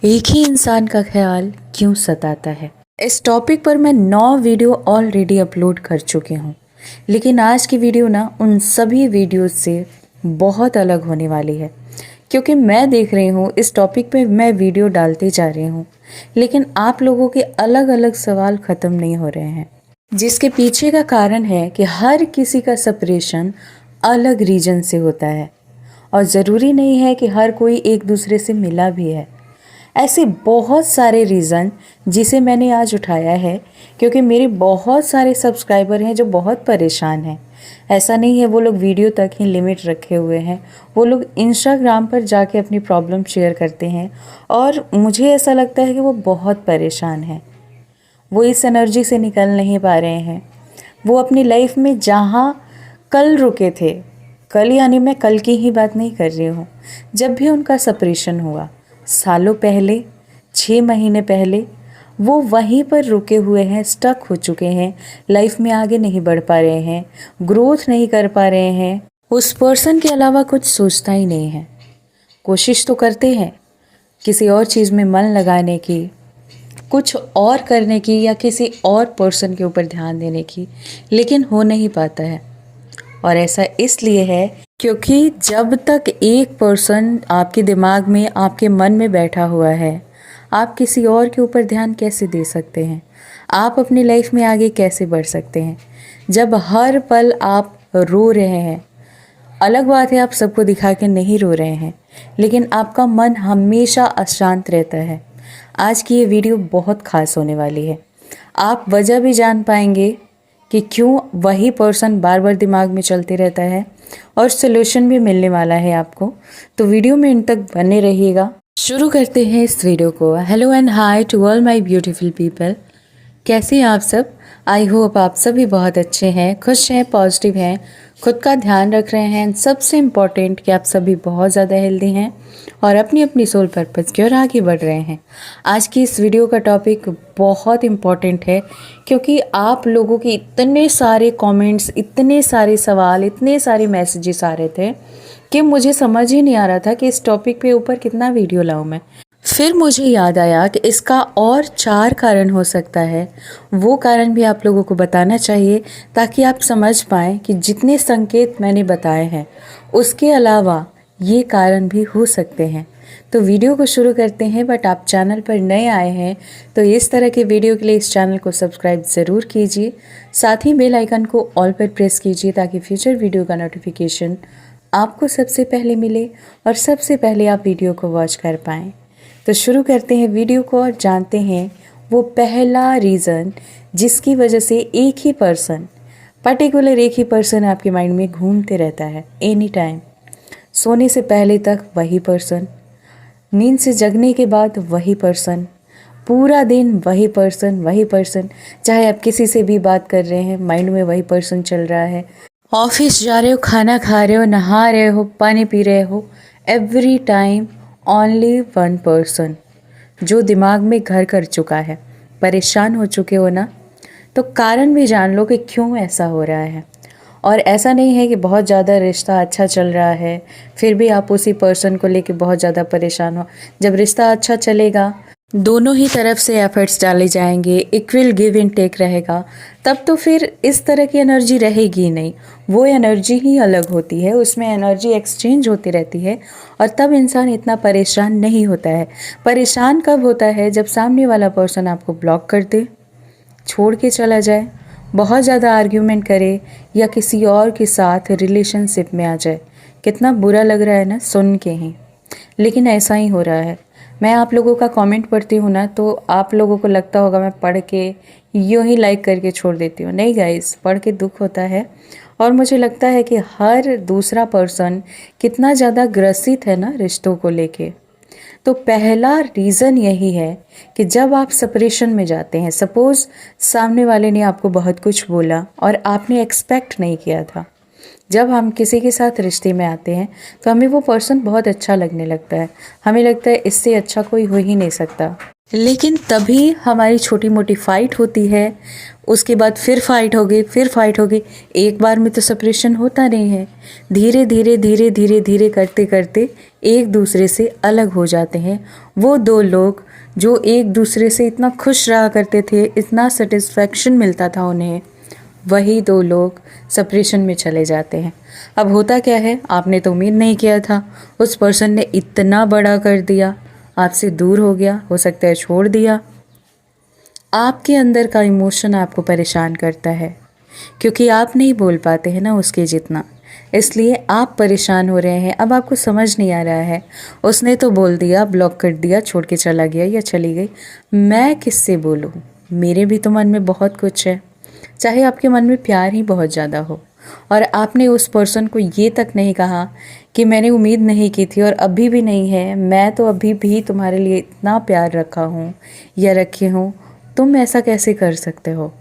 एक ही इंसान का ख्याल क्यों सताता है। इस टॉपिक पर मैं 9 वीडियो ऑलरेडी अपलोड कर चुकी हूँ, लेकिन आज की वीडियो ना उन सभी वीडियोस से बहुत अलग होने वाली है, क्योंकि मैं देख रही हूँ इस टॉपिक पे मैं वीडियो डालते जा रही हूँ, लेकिन आप लोगों के अलग अलग सवाल ख़त्म नहीं हो रहे हैं, जिसके पीछे का कारण है कि हर किसी का सेपरेशन अलग रीजन से होता है और ज़रूरी नहीं है कि हर कोई एक दूसरे से मिला भी है। ऐसे बहुत सारे रीज़न जिसे मैंने आज उठाया है, क्योंकि मेरे बहुत सारे सब्सक्राइबर हैं जो बहुत परेशान हैं। ऐसा नहीं है वो लोग वीडियो तक ही लिमिट रखे हुए हैं, वो लोग इंस्टाग्राम पर जाके अपनी प्रॉब्लम शेयर करते हैं और मुझे ऐसा लगता है कि वो बहुत परेशान हैं। वो इस एनर्जी से निकल नहीं पा रहे हैं। वो अपनी लाइफ में जहाँ कल रुके थे, कल यानी मैं कल की ही बात नहीं कर रही हूँ, जब भी उनका सेपरेशन हुआ सालों पहले, 6 महीने पहले, वो वहीं पर रुके हुए हैं, स्टक हो चुके हैं, लाइफ में आगे नहीं बढ़ पा रहे हैं, ग्रोथ नहीं कर पा रहे हैं। उस पर्सन के अलावा कुछ सोचता ही नहीं है। कोशिश तो करते हैं किसी और चीज़ में मन लगाने की, कुछ और करने की या किसी और पर्सन के ऊपर ध्यान देने की, लेकिन हो नहीं पाता है। और ऐसा इसलिए है क्योंकि जब तक एक पर्सन आपके दिमाग में, आपके मन में बैठा हुआ है, आप किसी और के ऊपर ध्यान कैसे दे सकते हैं? आप अपनी लाइफ में आगे कैसे बढ़ सकते हैं जब हर पल आप रो रहे हैं? अलग बात है आप सबको दिखा के नहीं रो रहे हैं, लेकिन आपका मन हमेशा अशांत रहता है। आज की ये वीडियो बहुत खास होने वाली है। आप वजह भी जान पाएंगे कि क्यों वही पर्सन बार बार दिमाग में चलते रहता है, और सोल्यूशन भी मिलने वाला है आपको। तो वीडियो में इन तक बने रहिएगा। शुरू करते हैं इस वीडियो को। Hello and hi to all my beautiful people. कैसे हैं आप सब? आई होप आप सभी बहुत अच्छे हैं, खुश हैं, पॉजिटिव हैं, खुद का ध्यान रख रहे हैं। सबसे इम्पॉर्टेंट कि आप सभी बहुत ज़्यादा हेल्दी हैं और अपनी अपनी सोल पर्पज़ की ओर आगे बढ़ रहे हैं। आज की इस वीडियो का टॉपिक बहुत इम्पॉर्टेंट है, क्योंकि आप लोगों के इतने सारे कमेंट्स, इतने सारे सवाल, इतने सारे मैसेजेस आ रहे थे कि मुझे समझ ही नहीं आ रहा था कि इस टॉपिक पे ऊपर कितना वीडियो लाऊं मैं। फिर मुझे याद आया कि इसका और 4 कारण हो सकता है। वो कारण भी आप लोगों को बताना चाहिए ताकि आप समझ पाएँ कि जितने संकेत मैंने बताए हैं उसके अलावा ये कारण भी हो सकते हैं। तो वीडियो को शुरू करते हैं। बट आप चैनल पर नए आए हैं तो इस तरह के वीडियो के लिए इस चैनल को सब्सक्राइब ज़रूर कीजिए, साथ ही बेल आइकन को ऑल पर प्रेस कीजिए ताकि फ्यूचर वीडियो का नोटिफिकेशन आपको सबसे पहले मिले और सबसे पहले आप वीडियो को वॉच कर पाएँ। तो शुरू करते हैं वीडियो को और जानते हैं वो पहला रीज़न जिसकी वजह से एक ही पर्सन, पर्टिकुलर एक ही पर्सन आपके माइंड में घूमते रहता है एनी टाइम। सोने से पहले तक वही पर्सन, नींद से जगने के बाद वही पर्सन, पूरा दिन वही पर्सन, चाहे आप किसी से भी बात कर रहे हैं माइंड में वही पर्सन चल रहा है। ऑफिस जा रहे हो, खाना खा रहे हो, नहा रहे हो, पानी पी रहे हो, every time only one person जो दिमाग में घर कर चुका है। परेशान हो चुके हो ना, तो कारण भी जान लो कि क्यों ऐसा हो रहा है। और ऐसा नहीं है कि बहुत ज़्यादा रिश्ता अच्छा चल रहा है फिर भी आप उसी पर्सन को लेके बहुत ज़्यादा परेशान हो। जब रिश्ता अच्छा चलेगा, दोनों ही तरफ से एफर्ट्स डाले जाएंगे, इक्वल गिव एंड टेक रहेगा, तब तो फिर इस तरह की एनर्जी रहेगी ही नहीं। वो एनर्जी ही अलग होती है, उसमें एनर्जी एक्सचेंज होती रहती है और तब इंसान इतना परेशान नहीं होता है। परेशान कब होता है? जब सामने वाला पर्सन आपको ब्लॉक कर दे, छोड़ के चला जाए, बहुत ज़्यादा आर्ग्यूमेंट करे या किसी और के साथ रिलेशनशिप में आ जाए। कितना बुरा लग रहा है ना सुन के ही, लेकिन ऐसा ही हो रहा है। मैं आप लोगों का कमेंट पढ़ती हूँ ना, तो आप लोगों को लगता होगा मैं पढ़ के यूँ ही लाइक करके छोड़ देती हूँ। नहीं गाइस, पढ़ के दुख होता है और मुझे लगता है कि हर दूसरा पर्सन कितना ज़्यादा ग्रसित है ना रिश्तों को लेके। तो पहला रीज़न यही है कि जब आप सेपरेशन में जाते हैं, सपोज़ सामने वाले ने आपको बहुत कुछ बोला और आपने एक्सपेक्ट नहीं किया था। जब हम किसी के साथ रिश्ते में आते हैं तो हमें वो पर्सन बहुत अच्छा लगने लगता है, हमें लगता है इससे अच्छा कोई हो ही नहीं सकता। लेकिन तभी हमारी छोटी मोटी फाइट होती है, उसके बाद फिर फाइट हो गई, फिर फाइट हो गई। एक बार में तो सेपरेशन होता नहीं है, धीरे धीरे धीरे धीरे धीरे करते करते एक दूसरे से अलग हो जाते हैं। वो दो लोग जो एक दूसरे से इतना खुश रहा करते थे, इतना सेटिस्फैक्शन मिलता था उन्हें, वही दो लोग सेपरेशन में चले जाते हैं। अब होता क्या है, आपने तो उम्मीद नहीं किया था, उस पर्सन ने इतना बड़ा कर दिया, आपसे दूर हो गया, हो सकता है छोड़ दिया। आपके अंदर का इमोशन आपको परेशान करता है क्योंकि आप नहीं बोल पाते हैं ना उसके जितना, इसलिए आप परेशान हो रहे हैं। अब आपको समझ नहीं आ रहा है, उसने तो बोल दिया, ब्लॉक कर दिया, छोड़ के चला गया या चली गई, मैं किससे बोलूँ? मेरे भी तो मन में बहुत कुछ है। चाहे आपके मन में प्यार ही बहुत ज़्यादा हो और आपने उस पर्सन को ये तक नहीं कहा कि मैंने उम्मीद नहीं की थी और अभी भी नहीं है, मैं तो अभी भी तुम्हारे लिए इतना प्यार रखा हूँ या रखी हूँ, तुम ऐसा कैसे कर सकते हो?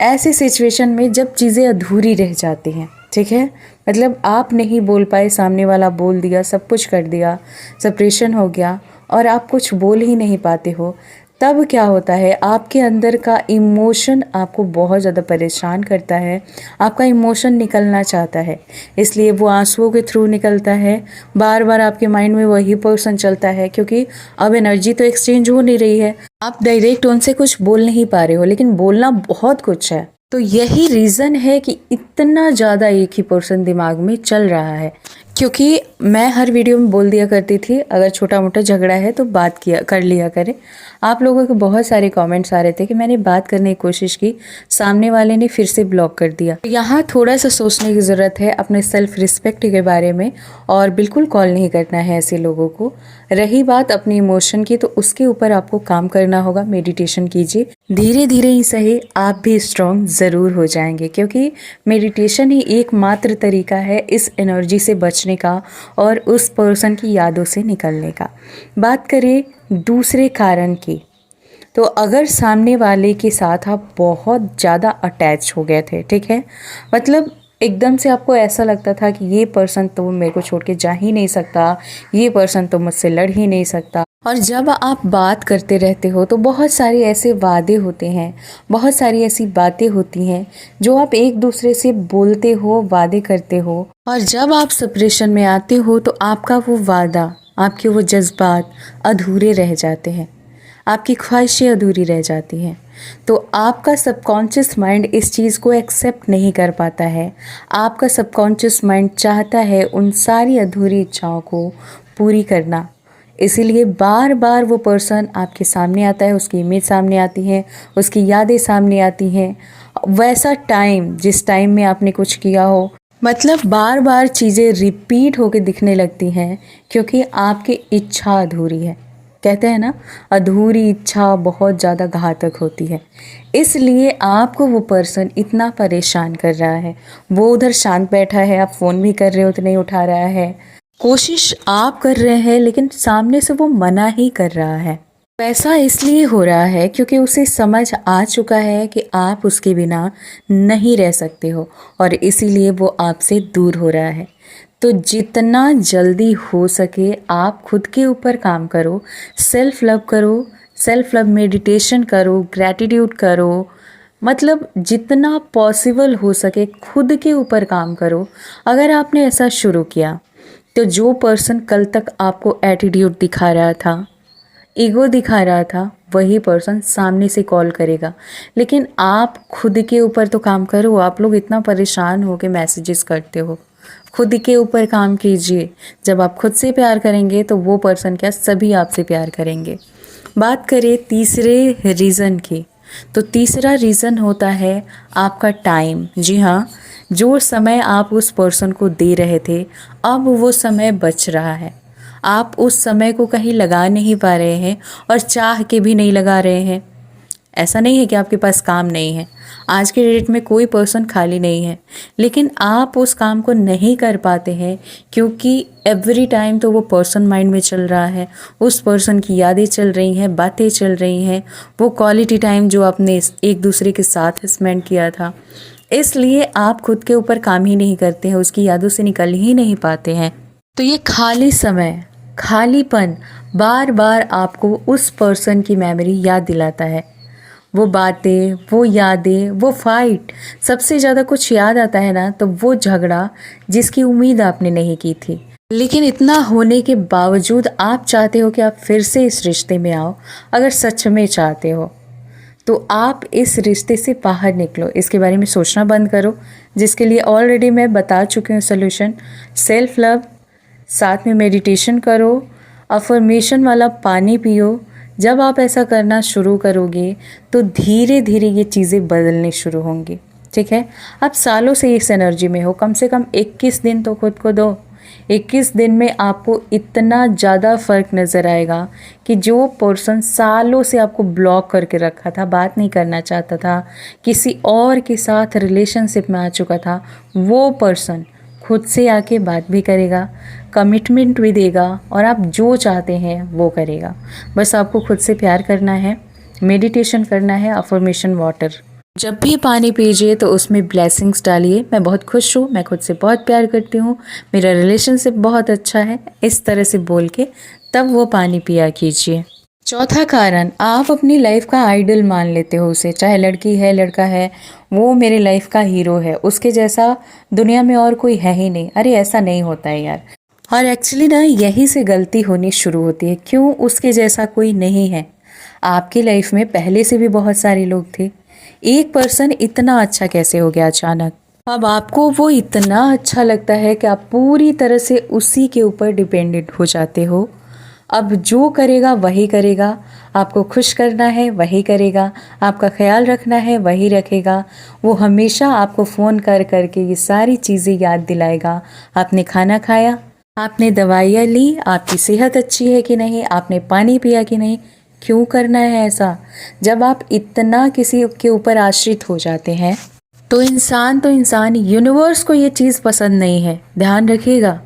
ऐसी सिचुएशन में जब चीज़ें अधूरी रह जाती हैं, ठीक है, मतलब आप नहीं बोल पाए, सामने वाला बोल दिया, सब कुछ कर दिया, सेपरेशन हो गया और आप कुछ बोल ही नहीं पाते हो, तब क्या होता है, आपके अंदर का इमोशन आपको बहुत ज़्यादा परेशान करता है। आपका इमोशन निकलना चाहता है, इसलिए वो आंसुओं के थ्रू निकलता है। बार बार आपके माइंड में वही पर्सन चलता है क्योंकि अब एनर्जी तो एक्सचेंज हो नहीं रही है। आप डायरेक्ट उनसे कुछ बोल नहीं पा रहे हो, लेकिन बोलना बहुत कुछ है। तो यही रीज़न है कि इतना ज़्यादा एक ही पर्सन दिमाग में चल रहा है। क्योंकि मैं हर वीडियो में बोल दिया करती थी, अगर छोटा मोटा झगड़ा है तो बात कर लिया करें। आप लोगों के बहुत सारे कमेंट्स आ रहे थे कि मैंने बात करने की कोशिश की, सामने वाले ने फिर से ब्लॉक कर दिया। यहाँ थोड़ा सा सोचने की ज़रूरत है अपने सेल्फ रिस्पेक्ट के बारे में, और बिल्कुल कॉल नहीं करना है ऐसे लोगों को। रही बात अपनी इमोशन की, तो उसके ऊपर आपको काम करना होगा, मेडिटेशन कीजिए, धीरे धीरे ही सही आप भी स्ट्रॉन्ग ज़रूर हो जाएंगे, क्योंकि मेडिटेशन ही एकमात्र तरीका है इस एनर्जी से बचने का और उस पर्सन की यादों से निकलने का। बात करें दूसरे कारण की, तो अगर सामने वाले के साथ आप बहुत ज़्यादा अटैच हो गए थे, ठीक है, मतलब एकदम से आपको ऐसा लगता था कि ये पर्सन तो मेरे को छोड़ के जा ही नहीं सकता, ये पर्सन तो मुझसे लड़ ही नहीं सकता। और जब आप बात करते रहते हो तो बहुत सारे ऐसे वादे होते हैं, बहुत सारी ऐसी बातें होती हैं जो आप एक दूसरे से बोलते हो, वादे करते हो, और जब आप सेपरेशन में आते हो तो आपका वो वादा, आपके वो जज्बात अधूरे रह जाते हैं, आपकी ख्वाहिशें अधूरी रह जाती हैं। तो आपका सबकॉन्शियस माइंड इस चीज़ को एक्सेप्ट नहीं कर पाता है। आपका सबकॉन्शियस माइंड चाहता है उन सारी अधूरी इच्छाओं को पूरी करना, इसीलिए बार बार वो पर्सन आपके सामने आता है, उसकी इमेज सामने आती है, उसकी यादें सामने आती हैं। वैसा टाइम जिस टाइम में आपने कुछ किया हो, मतलब बार बार चीज़ें रिपीट होकर दिखने लगती हैं क्योंकि आपकी इच्छा अधूरी है। कहते हैं ना, अधूरी इच्छा बहुत ज़्यादा घातक होती है। इसलिए आपको वो पर्सन इतना परेशान कर रहा है। वो उधर शांत बैठा है, आप फ़ोन भी कर रहे हो तो नहीं उठा रहा है, कोशिश आप कर रहे हैं लेकिन सामने से वो मना ही कर रहा है। ऐसा इसलिए हो रहा है क्योंकि उसे समझ आ चुका है कि आप उसके बिना नहीं रह सकते हो और इसीलिए वो आपसे दूर हो रहा है। तो जितना जल्दी हो सके आप खुद के ऊपर काम करो, सेल्फ लव करो, सेल्फ लव मेडिटेशन करो, ग्रैटिट्यूड करो, मतलब जितना पॉसिबल हो सके खुद के ऊपर काम करो। अगर आपने ऐसा शुरू किया तो जो पर्सन कल तक आपको एटीट्यूड दिखा रहा था, ईगो दिखा रहा था, वही पर्सन सामने से कॉल करेगा। लेकिन आप खुद के ऊपर तो काम करो। आप लोग इतना परेशान हो के मैसेजेस करते हो, खुद के ऊपर काम कीजिए। जब आप खुद से प्यार करेंगे तो वो पर्सन क्या, सभी आपसे प्यार करेंगे। बात करें तीसरे रीज़न की, तो तीसरा रीज़न होता है आपका टाइम। जी हाँ, जो समय आप उस पर्सन को दे रहे थे, अब वो समय बच रहा है, आप उस समय को कहीं लगा नहीं पा रहे हैं और चाह के भी नहीं लगा रहे हैं। ऐसा नहीं है कि आपके पास काम नहीं है, आज के डेट में कोई पर्सन खाली नहीं है, लेकिन आप उस काम को नहीं कर पाते हैं क्योंकि एवरी टाइम तो वो पर्सन माइंड में चल रहा है, उस पर्सन की यादें चल रही हैं, बातें चल रही हैं, वो क्वालिटी टाइम जो आपने एक दूसरे के साथ स्पेंड किया था, इसलिए आप खुद के ऊपर काम ही नहीं करते हैं, उसकी यादों से निकल ही नहीं पाते हैं। तो ये खाली समय, खालीपन बार बार आपको उस पर्सन की मेमोरी याद दिलाता है। वो बातें, वो यादें, वो फाइट, सबसे ज़्यादा कुछ याद आता है ना तो वो झगड़ा जिसकी उम्मीद आपने नहीं की थी। लेकिन इतना होने के बावजूद आप चाहते हो कि आप फिर से इस रिश्ते में आओ। अगर सच में चाहते हो तो आप इस रिश्ते से बाहर निकलो, इसके बारे में सोचना बंद करो, जिसके लिए ऑलरेडी मैं बता चुकी हूँ सोल्यूशन। सेल्फ लव, साथ में मेडिटेशन करो, अफर्मेशन वाला पानी पियो। जब आप ऐसा करना शुरू करोगे तो धीरे धीरे ये चीज़ें बदलनी शुरू होंगी। ठीक है, आप सालों से इस एनर्जी में हो, कम से कम 21 दिन तो खुद को दो। 21 दिन में आपको इतना ज़्यादा फ़र्क नज़र आएगा कि जो पर्सन सालों से आपको ब्लॉक करके रखा था, बात नहीं करना चाहता था, किसी और के साथ रिलेशनशिप में आ चुका था, वो पर्सन खुद से आके बात भी करेगा, कमिटमेंट भी देगा और आप जो चाहते हैं वो करेगा। बस आपको खुद से प्यार करना है, मेडिटेशन करना है, अफर्मेशन वाटर। जब भी पानी पीजिए तो उसमें ब्लेसिंग्स डालिए। मैं बहुत खुश हूँ, मैं खुद से बहुत प्यार करती हूँ, मेरा रिलेशनशिप बहुत अच्छा है, इस तरह से बोल के तब वो पानी पिया कीजिए। चौथा कारण, आप अपनी लाइफ का आइडल मान लेते हो उसे, चाहे लड़की है लड़का है, वो मेरे लाइफ का हीरो है, उसके जैसा दुनिया में और कोई है ही नहीं। अरे ऐसा नहीं होता है यार। और एक्चुअली ना यही से गलती होनी शुरू होती है। क्यों उसके जैसा कोई नहीं है? आपकी लाइफ में पहले से भी बहुत सारे लोग थे, एक पर्सन इतना अच्छा कैसे हो गया अचानक? अब आपको वो इतना अच्छा लगता है कि आप पूरी तरह से उसी के ऊपर डिपेंडेंट हो जाते हो। अब जो करेगा वही करेगा, आपको खुश करना है वही करेगा, आपका ख्याल रखना है वही रखेगा। वो हमेशा आपको फ़ोन कर करके ये सारी चीज़ें याद दिलाएगा। आपने खाना खाया, आपने दवाइयाँ ली, आपकी सेहत अच्छी है कि नहीं, आपने पानी पिया कि नहीं। क्यों करना है ऐसा? जब आप इतना किसी के ऊपर आश्रित हो जाते हैं तो इंसान यूनिवर्स को ये चीज़ पसंद नहीं है। ध्यान रखिएगा,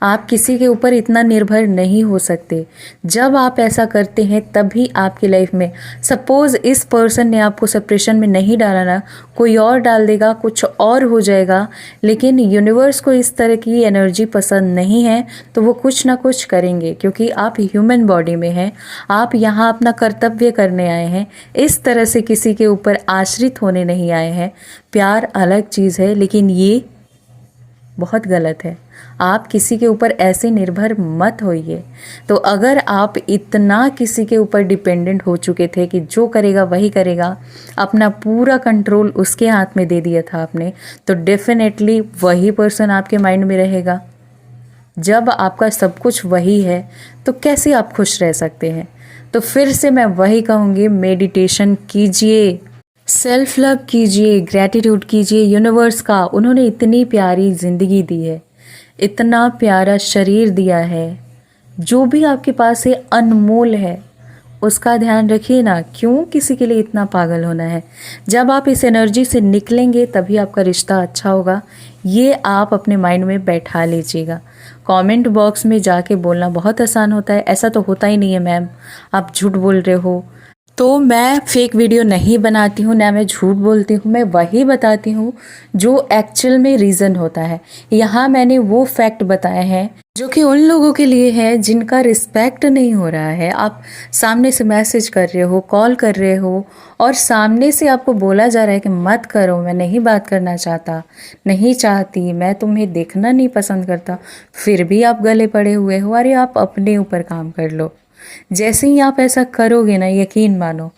आप किसी के ऊपर इतना निर्भर नहीं हो सकते। जब आप ऐसा करते हैं तभी आपकी लाइफ में, सपोज इस पर्सन ने आपको सेपरेशन में नहीं डाला ना, कोई और डाल देगा, कुछ और हो जाएगा, लेकिन यूनिवर्स को इस तरह की एनर्जी पसंद नहीं है तो वो कुछ ना कुछ करेंगे, क्योंकि आप ह्यूमन बॉडी में हैं, आप यहाँ अपना कर्तव्य करने आए हैं, इस तरह से किसी के ऊपर आश्रित होने नहीं आए हैं। प्यार अलग चीज़ है, लेकिन ये बहुत गलत है। आप किसी के ऊपर ऐसे निर्भर मत होइए। तो अगर आप इतना किसी के ऊपर डिपेंडेंट हो चुके थे कि जो करेगा वही करेगा, अपना पूरा कंट्रोल उसके हाथ में दे दिया था आपने, तो डेफिनेटली वही पर्सन आपके माइंड में रहेगा। जब आपका सब कुछ वही है तो कैसे आप खुश रह सकते हैं? तो फिर से मैं वही कहूँगी, मेडिटेशन कीजिए, सेल्फ लव कीजिए, ग्रैटिट्यूड कीजिए यूनिवर्स का। उन्होंने इतनी प्यारी ज़िंदगी दी है, इतना प्यारा शरीर दिया है, जो भी आपके पास है अनमोल है, उसका ध्यान रखिए ना। क्यों किसी के लिए इतना पागल होना है? जब आप इस एनर्जी से निकलेंगे तभी आपका रिश्ता अच्छा होगा। ये आप अपने माइंड में बैठा लीजिएगा। कमेंट बॉक्स में जाके बोलना बहुत आसान होता है, ऐसा तो होता ही नहीं है मैम, आप झूठ बोल रहे हो। तो मैं फेक वीडियो नहीं बनाती हूँ, ना मैं झूठ बोलती हूँ, मैं वही बताती हूँ जो एक्चुअल में रीज़न होता है। यहाँ मैंने वो फैक्ट बताए हैं जो कि उन लोगों के लिए है जिनका रिस्पेक्ट नहीं हो रहा है। आप सामने से मैसेज कर रहे हो, कॉल कर रहे हो, और सामने से आपको बोला जा रहा है कि मत करो, मैं नहीं बात करना चाहता, नहीं चाहती, मैं तुम्हें देखना नहीं पसंद करता, फिर भी आप गले पड़े हुए हो। अरे आप अपने ऊपर काम कर लो। जैसे ही आप ऐसा करोगे ना, यकीन मानो,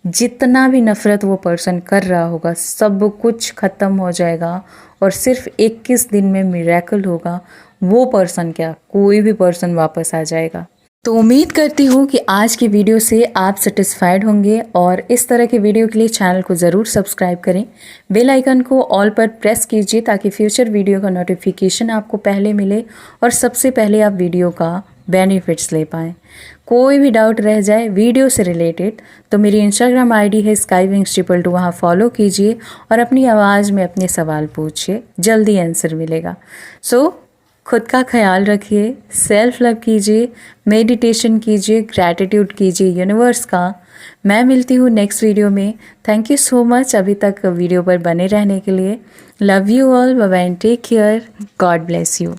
जितना भी नफ़रत वो पर्सन कर रहा होगा सब कुछ ख़त्म हो जाएगा और सिर्फ 21 दिन में मिरेकल होगा। वो पर्सन क्या, कोई भी पर्सन वापस आ जाएगा। तो उम्मीद करती हूँ कि आज की वीडियो से आप सेटिस्फाइड होंगे, और इस तरह के वीडियो के लिए चैनल को ज़रूर सब्सक्राइब करें, बेल आइकन को ऑल पर प्रेस कीजिए ताकि फ्यूचर वीडियो का नोटिफिकेशन आपको पहले मिले और सबसे पहले आप वीडियो का बेनिफिट्स ले पाएँ। कोई भी डाउट रह जाए वीडियो से रिलेटेड तो मेरी इंस्टाग्राम आईडी है skyWings222, वहाँ फॉलो कीजिए और अपनी आवाज़ में अपने सवाल पूछिए, जल्दी आंसर मिलेगा। सो खुद का ख्याल रखिए, सेल्फ लव कीजिए, मेडिटेशन कीजिए, ग्रैटिट्यूड कीजिए यूनिवर्स का। मैं मिलती हूँ नेक्स्ट वीडियो में। थैंक यू सो मच अभी तक वीडियो पर बने रहने के लिए। Love you all, bye bye, take care, God bless you.